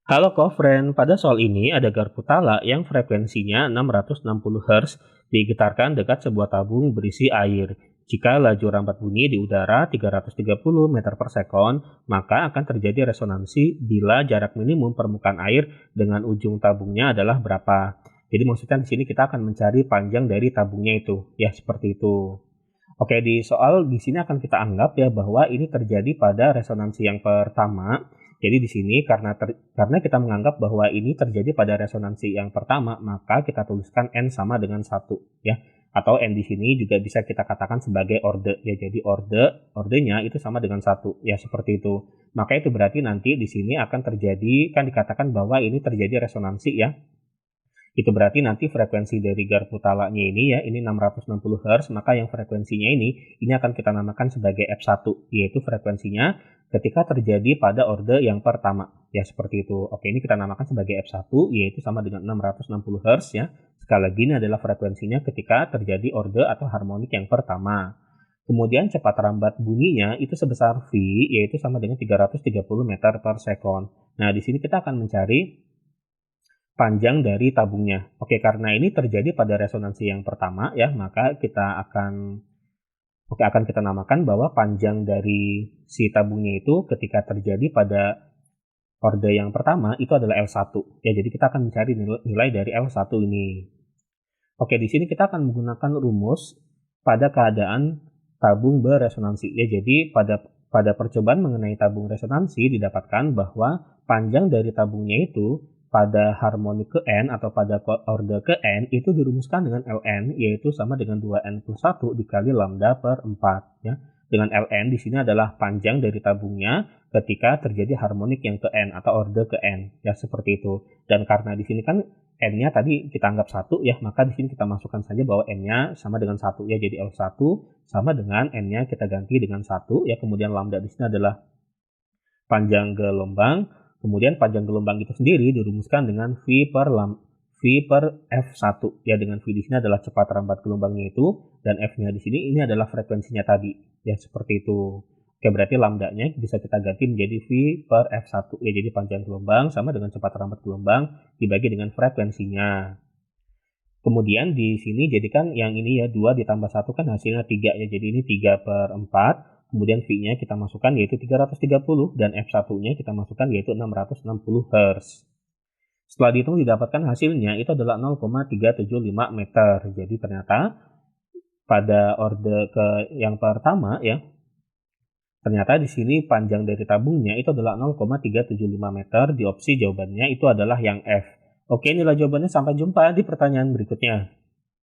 Halo Kofren, pada soal ini ada garpu tala yang frekuensinya 660 Hz digetarkan dekat sebuah tabung berisi air. Jika laju rambat bunyi di udara 330 meter per sekon, maka akan terjadi resonansi bila jarak minimum permukaan air dengan ujung tabungnya adalah berapa. Jadi maksudnya di sini kita akan mencari panjang dari tabungnya itu, ya seperti itu. Oke, di sini akan kita anggap ya bahwa ini terjadi pada resonansi yang pertama. Jadi di sini karena kita menganggap bahwa ini terjadi pada resonansi yang pertama, maka kita tuliskan n sama dengan 1 ya. Atau n di sini juga bisa kita katakan sebagai orde ya. Jadi ordenya itu sama dengan 1 ya, seperti itu. Maka itu berarti nanti di sini akan terjadi, kan dikatakan bahwa ini terjadi resonansi ya. Itu berarti nanti frekuensi dari garpu talanya ini ya, ini 660 Hz, maka yang frekuensinya ini akan kita namakan sebagai F1, yaitu frekuensinya ketika terjadi pada orde yang pertama. Ya, seperti itu. Oke, ini kita namakan sebagai F1, yaitu sama dengan 660 Hz ya. Sekali lagi ini adalah frekuensinya ketika terjadi orde atau harmonik yang pertama. Kemudian cepat rambat bunyinya itu sebesar V, yaitu sama dengan 330 meter per sekon. Nah, di sini kita akan mencari panjang dari tabungnya. Oke, karena ini terjadi pada resonansi yang pertama ya, maka akan kita namakan bahwa panjang dari si tabungnya itu ketika terjadi pada orde yang pertama itu adalah L1. Ya, jadi kita akan mencari nilai dari L1 ini. Oke, di sini kita akan menggunakan rumus pada keadaan tabung beresonansi. Ya, jadi pada percobaan mengenai tabung resonansi didapatkan bahwa panjang dari tabungnya itu pada harmonik ke N atau pada orde ke N itu dirumuskan dengan Ln, yaitu sama dengan 2N plus 1 dikali lambda per 4 ya. Dengan Ln di sini adalah panjang dari tabungnya ketika terjadi harmonik yang ke N atau orde ke N ya, seperti itu. Dan karena di sini kan N-nya tadi kita anggap 1 ya, maka di sini kita masukkan saja bahwa N-nya sama dengan 1 ya. Jadi L1 sama dengan N-nya kita ganti dengan 1 ya. Kemudian lambda di sini adalah panjang gelombang. Kemudian panjang gelombang itu sendiri dirumuskan dengan V per F1 ya, dengan V di sini adalah cepat rambat gelombangnya itu dan F-nya di sini ini adalah frekuensinya tadi ya, seperti itu. Oke, berarti lambdanya bisa kita ganti menjadi V per F1 ya, jadi panjang gelombang sama dengan cepat rambat gelombang dibagi dengan frekuensinya. Kemudian di sini jadikan yang ini ya 2 ditambah 1 kan hasilnya 3 ya, jadi ini 3 per 4. Kemudian V-nya kita masukkan yaitu 330 dan F1-nya kita masukkan yaitu 660 Hz. Setelah dihitung didapatkan hasilnya itu adalah 0,375 meter. Jadi ternyata pada orde ke yang pertama ya, ternyata di sini panjang dari tabungnya itu adalah 0,375 meter. Di opsi jawabannya itu adalah yang F. Oke, inilah jawabannya. Sampai jumpa di pertanyaan berikutnya.